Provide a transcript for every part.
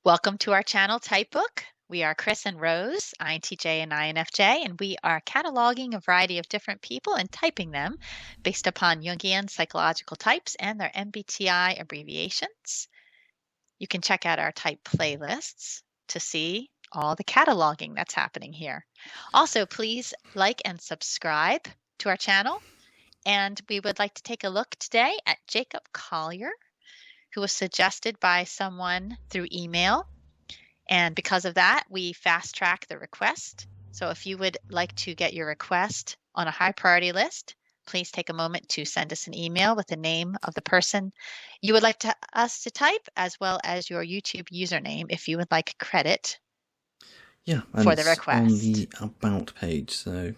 Welcome to our channel, Typebook. We are Chris and Rose, INTJ and INFJ, and we are cataloging a variety of different people and typing them based upon Jungian psychological types and their MBTI abbreviations. You can check out our type playlists to see all the cataloging that's happening here. Also, please like and subscribe to our channel. And we would like to take a look today at Jacob Collier, who was suggested by someone through email. And because of that, we fast track the request. So if you would like to get your request on a high priority list, please take a moment to send us an email with the name of the person you would like us to type, as well as your YouTube username if you would like credit for the request. On the About page, so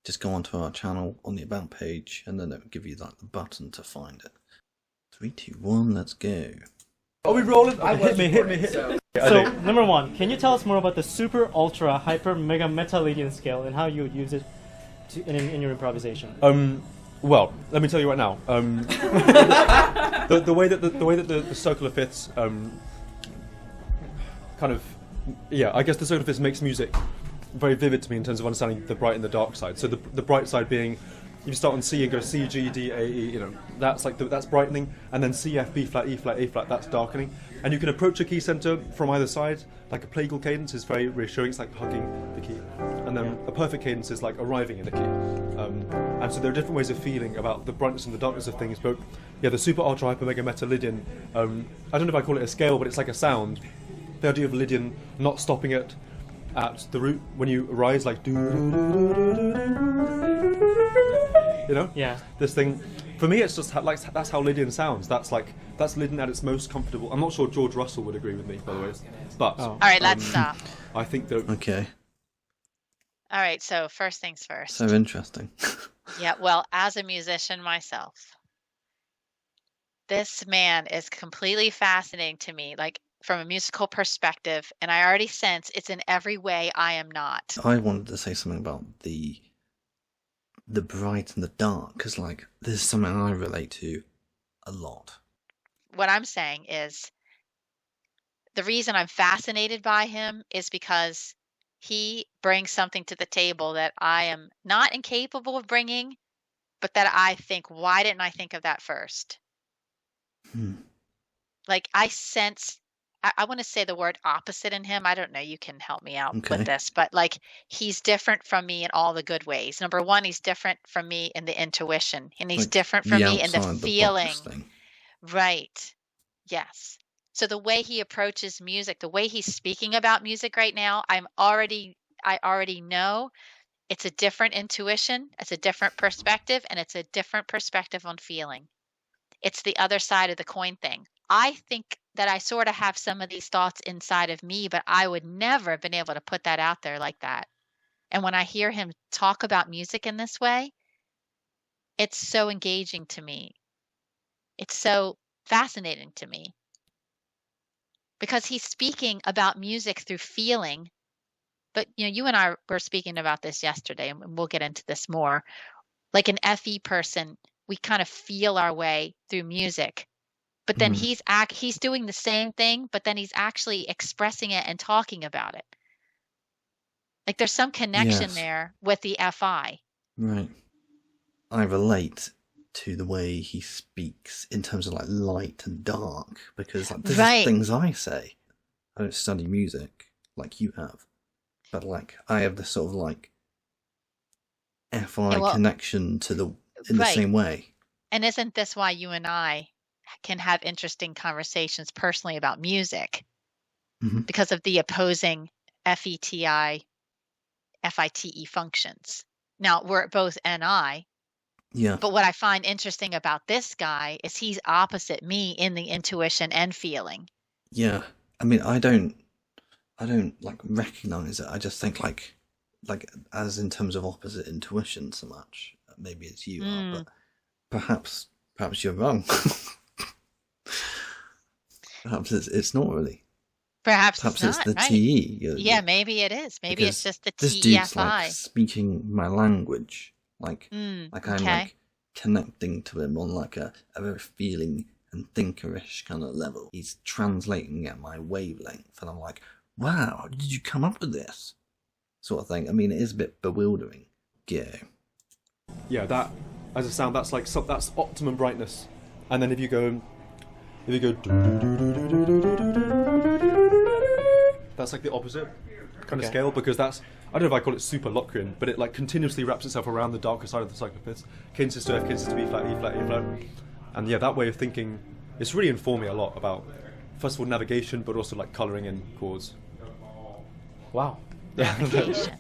just go onto our channel on the About page, and then it will give you the button to find it. 3, 2, 1, let's go. Are we rolling? Hit me. So, number one, can you tell us more about the super, ultra, hyper, mega, meta Lydian scale and how you would use it in your improvisation? Well, let me tell you right now. The way that the circle of fifths, I guess the circle of fifths makes music very vivid to me in terms of understanding the bright and the dark side. So the bright side being, you start on C and go C, G, D, A, E. That's that's brightening, and then C, F, B flat, E flat, A flat. That's darkening. And you can approach a key center from either side. Like a plagal cadence is very reassuring. It's like hugging the key, and then a perfect cadence is like arriving in the key. And so there are different ways of feeling about the brightness and the darkness of things. But yeah, the super, ultra, hyper, mega, meta Lydian. I don't know if I call it a scale, but it's like a sound. The idea of Lydian not stopping it at the root when you rise, like do. Yeah. This thing, for me, it's just like that's how Lydian sounds. That's Lydian at its most comfortable. I'm not sure George Russell would agree with me, by the way, but All right, let's stop. I think that. Okay. All right, so first things first. So interesting. Yeah, well, as a musician myself, this man is completely fascinating to me, like from a musical perspective, and I already sense it's in every way I am not. I wanted to say something about the bright and the dark, because like this is something I relate to a lot. What I'm saying is the reason I'm fascinated by him is because he brings something to the table that I am not incapable of bringing, but that I think, why didn't I think of that first? Like I sense, I want to say the word opposite in him. I don't know. You can help me out with this, but like he's different from me in all the good ways. Number one, he's different from me in the intuition, and he's Like different from me in the outside the feeling. box thing. Right. Yes. So the way he approaches music, the way he's speaking about music right now, I already know it's a different intuition, it's a different perspective, and it's a different perspective on feeling. It's the other side of the coin thing. I think that I sort of have some of these thoughts inside of me, but I would never have been able to put that out there like that. And when I hear him talk about music in this way, it's so engaging to me. It's so fascinating to me because he's speaking about music through feeling. But you and I were speaking about this yesterday, and we'll get into this more. Like an FE person, we kind of feel our way through music. But then he's doing the same thing, but then he's actually expressing it and talking about it. Like there's some connection there with the FI. Right. I relate to the way he speaks in terms of like light and dark, because like, this is things I say. I don't study music like you have, but like I have this sort of like FI connection to the same way. And isn't this why you and I can have interesting conversations personally about music? Because of the opposing FETI, FITE functions. Now, we're both NI. Yeah. But what I find interesting about this guy is he's opposite me in the intuition and feeling. Yeah. I mean, I don't like recognize it. I just think like as in terms of opposite intuition so much. Maybe it's you are, but perhaps you're wrong. Perhaps it's not really. Perhaps it's not, the right. TE. Yeah, maybe it is. Maybe it's just the this TEFI. dude's like speaking my language, like I'm like connecting to him on like a very feeling and thinkerish kind of level. He's translating at my wavelength, and I'm like, wow, how did you come up with this? Sort of thing. I mean, it is a bit bewildering. Yeah, that as a sound, that's that's optimum brightness. And then if you go, that's like the opposite kind of scale, because that's, I don't know if I call it super Locrian, but it like continuously wraps itself around the darker side of the cyclopiths. K sis to F, K sis to B flat, E flat, E flat. And yeah, that way of thinking, it's really informed me a lot about, first of all, navigation, but also like colouring in chords. Wow. Navigation.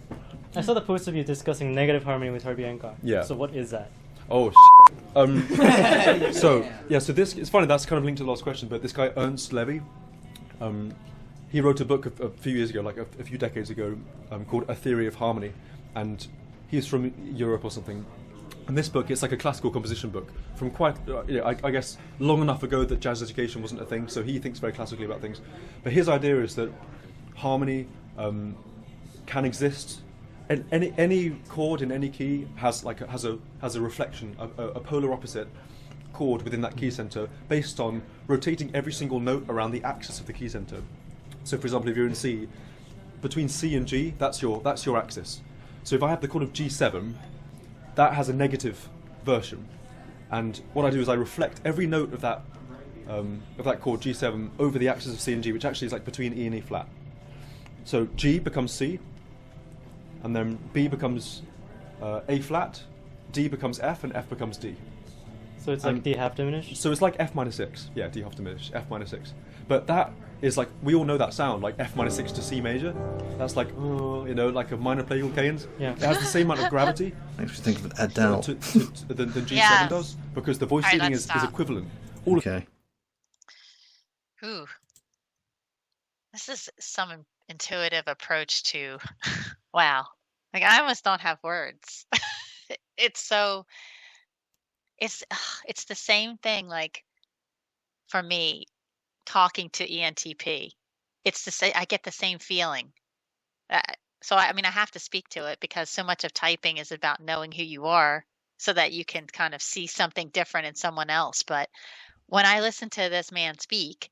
I saw the post of you discussing negative harmony with Herbianka. Yeah. So what is that? Oh, so this, it's funny, that's kind of linked to the last question, but this guy, Ernst Levy, he wrote a book a few years ago, like a few decades ago, called A Theory of Harmony, and he's from Europe or something. And this book, it's like a classical composition book from quite, I guess, long enough ago that jazz education wasn't a thing, so he thinks very classically about things. But his idea is that harmony can exist. Any chord in any key has a reflection, a polar opposite chord within that key center, based on rotating every single note around the axis of the key center. So, for example, if you're in C, between C and G, that's your axis. So if I have the chord of G7, that has a negative version, and what I do is I reflect every note of that chord G7 over the axis of C and G, which actually is like between E and E flat. So G becomes C, and then B becomes A flat, D becomes F, and F becomes D. So it's like D half diminished? So it's like F minor 6. Yeah, D half diminished, F minor 6. But that is like, we all know that sound, like F minor 6 to C major. That's like, like a minor plagal cadence. Yeah. It has the same amount of gravity. Makes me think of Adele. Than G7 does, because the voice leading is equivalent. Okay. Ooh. This is some intuitive approach to, wow. Like, I almost don't have words. It's the same thing, like, for me, talking to ENTP. It's the same, I get the same feeling. So, I mean, I have to speak to it, because so much of typing is about knowing who you are so that you can kind of see something different in someone else. But when I listen to this man speak,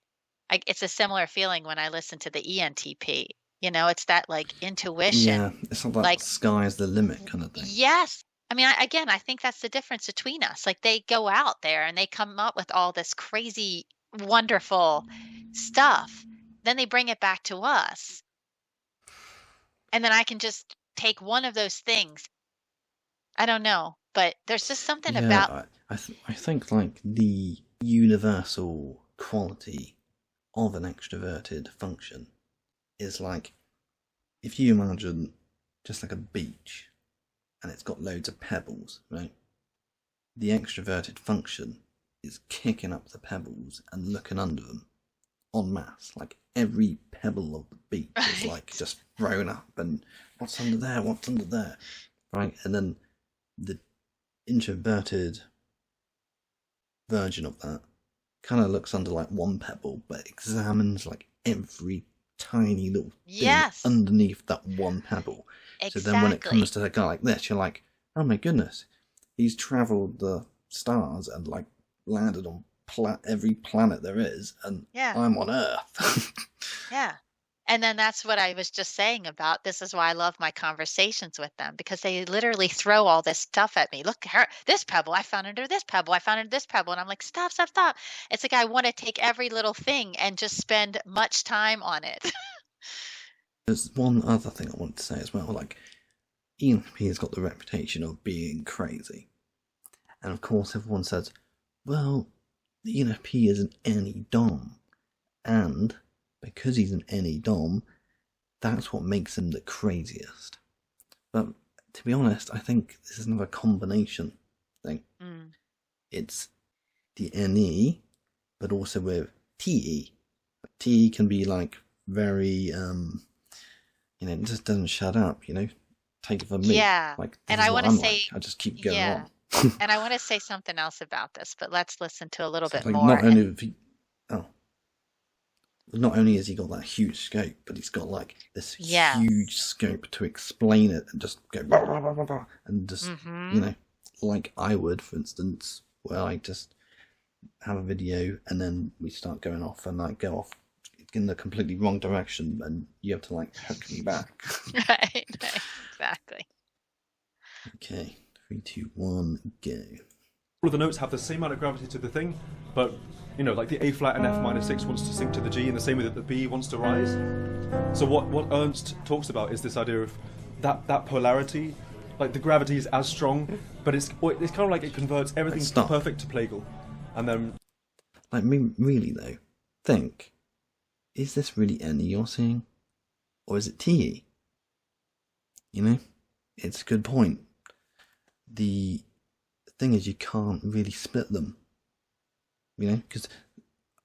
it's a similar feeling when I listen to the ENTP. It's that like intuition. Yeah, it's not like sky's the limit kind of thing. Yes. I mean, I think that's the difference between us. Like, they go out there and they come up with all this crazy, wonderful stuff. Then they bring it back to us. And then I can just take one of those things. I don't know, but there's just something about... I think like the universal quality of an extroverted function is like, if you imagine just like a beach and it's got loads of pebbles, right? The extroverted function is kicking up the pebbles and looking under them en masse. Like, every pebble of the beach is like just thrown up, and what's under there, right? And then the introverted version of that kind of looks under like one pebble, but examines like every tiny little thing underneath that one pebble. Exactly. So then when it comes to a guy like this, you're like, oh my goodness, he's travelled the stars and like landed on every planet there is, and I'm on Earth. Yeah. And then that's what I was just saying about, this is why I love my conversations with them, because they literally throw all this stuff at me. Look, this pebble, I found under this pebble, I found under this pebble. And I'm like, stop. It's like, I want to take every little thing and just spend much time on it. There's one other thing I want to say as well. Like, ENFP has got the reputation of being crazy. And of course, everyone says, well, the ENFP is an any dom. And because he's an any dom, that's what makes him the craziest. But to be honest, I think this is another combination thing. It's the NE, but also with TE. TE can be like very, it just doesn't shut up, take it from me. Yeah. Like, and I want to say, I just keep going on. And I want to say something else about this, but let's listen to a little bit like, more. Not only has he got that huge scope, but he's got like this huge scope to explain it and just go blah, blah, blah, blah, blah, and just like I would, for instance, where I just have a video and then we start going off and like go off in the completely wrong direction, and you have to like hook me back. Right, exactly. Okay, 3, 2, 1, go. All of the notes have the same amount of gravity to the thing, but you know, like the A flat and F minor 6 wants to sink to the G in the same way that the B wants to rise. So what Ernst talks about is this idea of that polarity, like the gravity is as strong, but it's kind of like it converts everything Stop. perfect to plagal, and then Like, really though, think, is this really NE you're seeing, or is it TE? You know, it's a good point. The thing is, you can't really split them. You know, because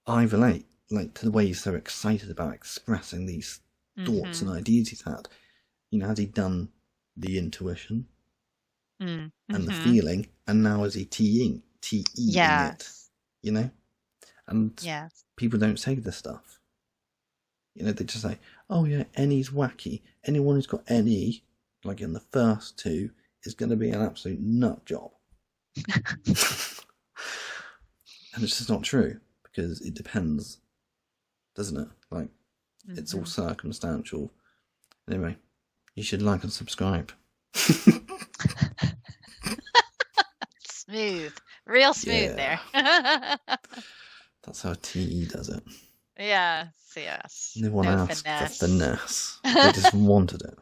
I relate like to the way he's so excited about expressing these thoughts and ideas he's had. You know, has he done the intuition and the feeling, and now is he TEing it? You know, and people don't say this stuff. You know, they just say, "Oh yeah, NE's wacky. Anyone who's got NE, like in the first two, is going to be an absolute nut job." And it's just not true, because it depends, doesn't it? Like, it's all circumstantial. Anyway, you should like and subscribe. Smooth. Real smooth there. That's how TE does it. Yes. No one asked finesse. for finesse. They just wanted it.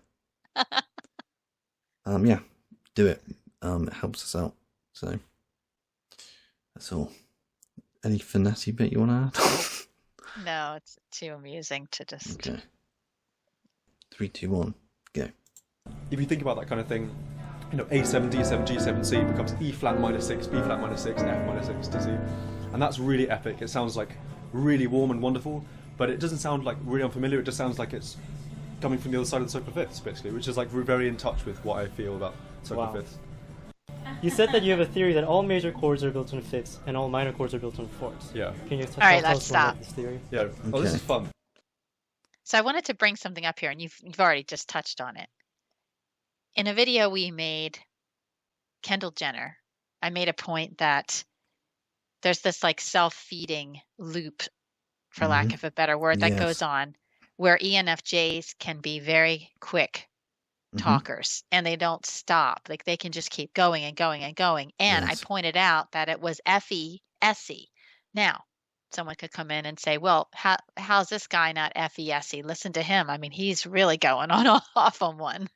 Yeah, do it. It helps us out. So, that's all. Any finessey bit you want to add? No, it's too amusing to just... Okay. 3, 2, 1, go. if you think about that kind of thing, you know, A7, D7, G7, C becomes E flat minor 6, B flat minor 6, F minor 6 to C. And that's really epic. It sounds like really warm and wonderful, but it doesn't sound like really unfamiliar. It just sounds like it's coming from the other side of the circle of fifths, basically, which is like very in touch with what I feel about circle of fifths. You said that you have a theory that all major chords are built in fifths and all minor chords are built in fourths. Yeah. Can you tell let's us more stop. about this theory? Yeah. Oh, this is fun. So I wanted to bring something up here, and you've already just touched on it. In a video we made, Kendall Jenner, I made a point that there's this like self-feeding loop, for lack of a better word, that goes on, where ENFJs can be very quick talkers, and they don't stop. Like, they can just keep going and going and going. And I pointed out that it was FE-SE. Now, someone could come in and say, well, how's this guy not FE-SE? Listen to him. I mean, he's really going on off on one.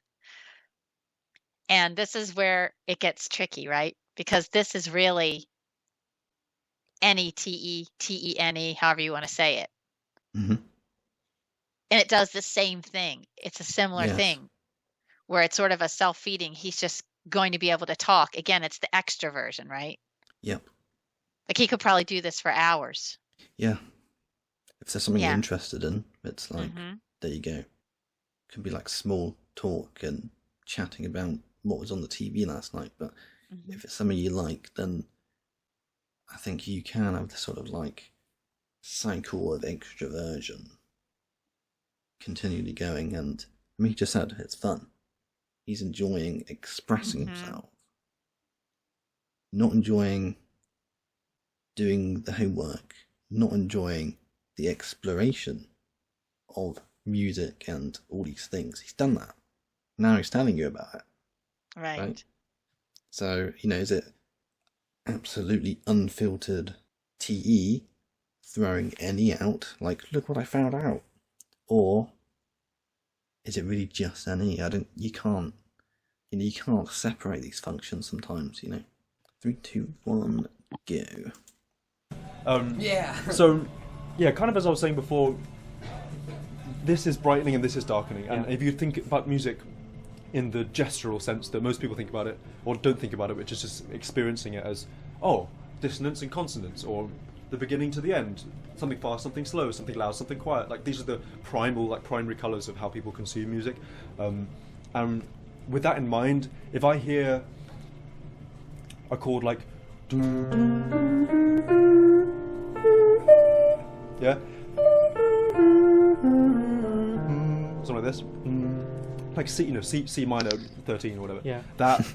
And this is where it gets tricky, right? Because this is really NETE, TENE, however you want to say it. And it does the same thing. It's a similar thing, where it's sort of a self-feeding. He's just going to be able to talk. Again, it's the extra version, right? Yep. Like, he could probably do this for hours. Yeah. If there's something you're interested in, it's like, there you go. Could be like small talk and chatting about what was on the TV last night. But if it's something you like, then I think you can have this sort of like cycle of extroversion continually going. And I mean, he just said it's fun. He's enjoying expressing himself, not enjoying doing the homework, not enjoying the exploration of music and all these things. He's done that. Now he's telling you about it. Right? So, you know, is it absolutely unfiltered TE throwing NE out, like, look what I found out? Or is it really just NE? You can't separate these functions sometimes, you know. 3, 2, 1, go. So, yeah, kind of as I was saying before, this is brightening and this is darkening. And if you think about music in the gestural sense that most people think about it, or don't think about it, which is just experiencing it as, oh, dissonance and consonance, or the beginning to the end, something fast, something slow, something loud, something quiet. Like, these are the primary colours of how people consume music. And with that in mind, if I hear a chord like, yeah, something like this, like C minor 13 or whatever. Yeah. That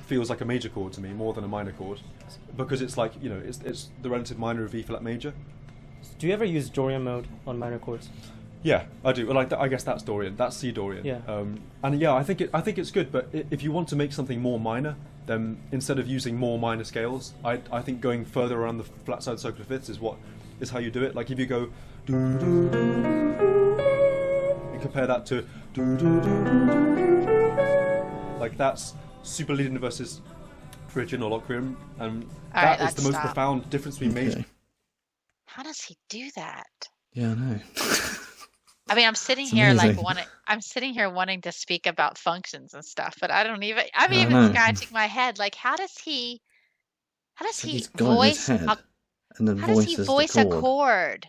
feels like a major chord to me more than a minor chord, because it's like it's the relative minor of E flat major. Do you ever use Dorian mode on minor chords? Yeah, I do. Like I guess that's Dorian. That's C Dorian. Yeah. And yeah, I think it's good. But if you want to make something more minor, then instead of using more minor scales, I think going further around the flat side circle of fifths is how you do it. Like if you go and compare that to like that's superleading versus Phrygian or Locrian, and that is the most profound difference we made. How does he do that? Yeah, I know. I mean, I'm sitting here wanting to speak about functions and stuff, but I'm even scratching my head. Like, how does he voice a chord?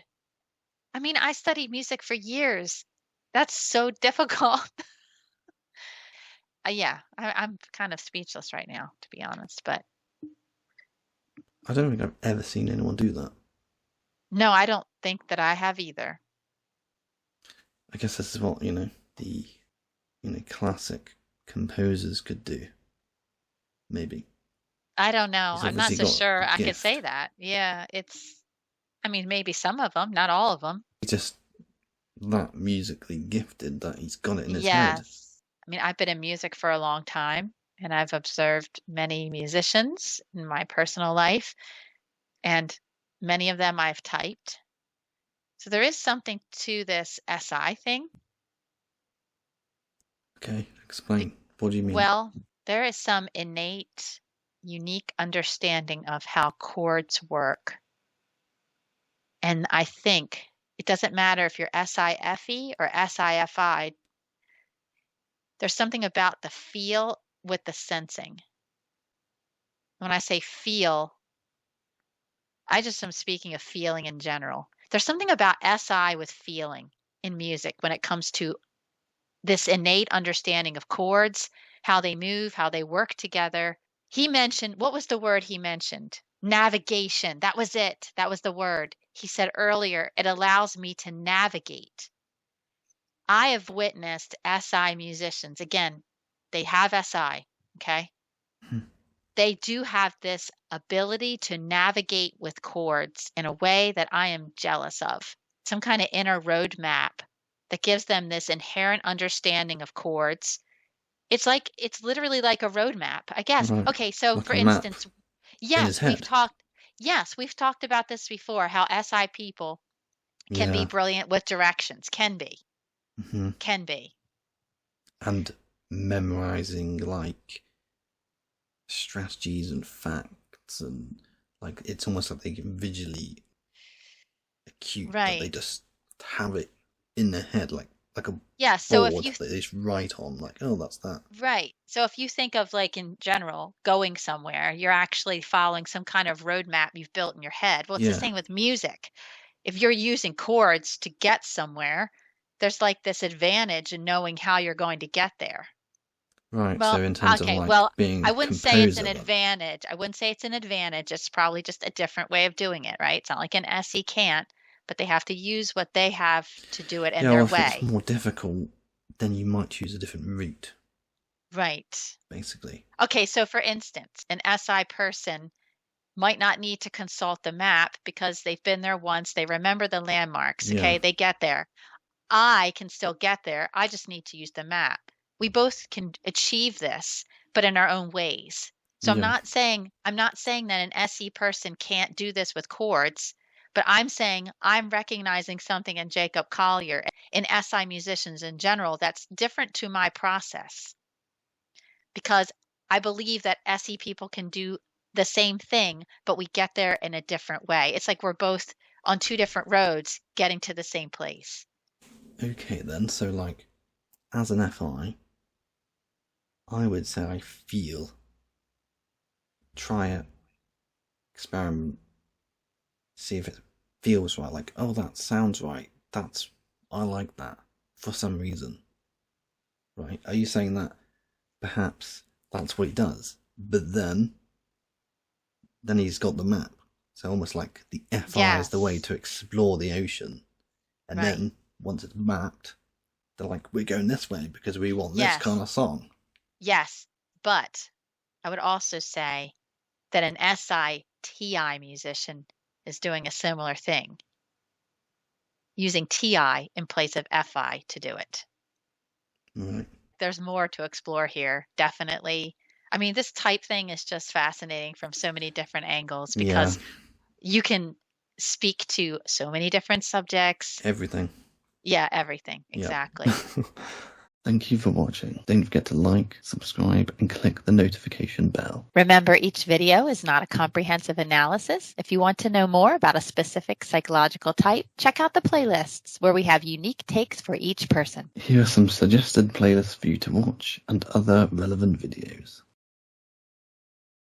I mean, I studied music for years. That's so difficult. Yeah, I'm kind of speechless right now, to be honest. But I don't think I've ever seen anyone do that. No, I don't think that I have either. I guess this is what, the classic composers could do. Maybe. I don't know. I'm not so sure I could gift. say that. Yeah, maybe some of them, not all of them. He's just that musically gifted that he's got it in his head. Yes. I mean, I've been in music for a long time, and I've observed many musicians in my personal life, and many of them I've typed. So there is something to this SI thing. Okay, explain. What do you mean? Well, there is some innate, unique understanding of how chords work. And I think it doesn't matter if you're SIFE or SIFI. There's something about the feel with the sensing. When I say feel, I just am speaking of feeling in general. There's something about SI with feeling in music when it comes to this innate understanding of chords, how they move, how they work together. He mentioned, what was the word he mentioned? Navigation. That was it. That was the word. He said earlier, it allows me to navigate. I have witnessed SI musicians. Again, they have SI, okay? They do have this ability to navigate with chords in a way that I am jealous of. Some kind of inner roadmap that gives them this inherent understanding of chords. It's literally like a roadmap, I guess. Right. Okay, so Like for a map instance, in his head. we've talked about this before, how SI people can be brilliant with directions. Can be. Mm-hmm. Can be. And memorizing like strategies and facts, and like it's almost like they can visually acute that they just have it in their head like a so board if you that they just write on, like, oh, that's that. Right. So if you think of, like, in general, going somewhere, you're actually following some kind of roadmap you've built in your head. Well, it's the same with music. If you're using chords to get somewhere, there's like this advantage in knowing how you're going to get there. Right. Well, So in terms of being I wouldn't say it's an advantage. I wouldn't say it's an advantage. It's probably just a different way of doing it, right? It's not like an SE can't, but they have to use what they have to do it in their way. If it's more difficult, then you might choose a different route. Right. Basically. Okay, so for instance, an SI person might not need to consult the map because they've been there once. They remember the landmarks. Okay, they get there. I can still get there. I just need to use the map. We both can achieve this, but in our own ways. So I'm not saying that an SE person can't do this with chords, but I'm saying I'm recognizing something in Jacob Collier, in SI musicians in general, that's different to my process. Because I believe that SE people can do the same thing, but we get there in a different way. It's like we're both on two different roads getting to the same place. Okay, then. So, like, as an FI, I would say I feel. Try it. Experiment. See if it feels right. Like, oh, that sounds right. I like that. For some reason. Right? Are you saying that perhaps that's what he does? But then he's got the map. So almost like the FI is the way to explore the ocean. And then, once it's mapped, They're like, we're going this way because we want Yes. this kind of song. Yes, but I would also say that an SITI musician is doing a similar thing, using TI in place of FI to do it. Right. There's more to explore here, definitely. I mean, this type thing is just fascinating from so many different angles because you can speak to so many different subjects. Everything. Yeah, everything. Exactly. Thank you for watching. Don't forget to like, subscribe, and click the notification bell. Remember, each video is not a comprehensive analysis. If you want to know more about a specific psychological type, check out the playlists where we have unique takes for each person. Here are some suggested playlists for you to watch and other relevant videos.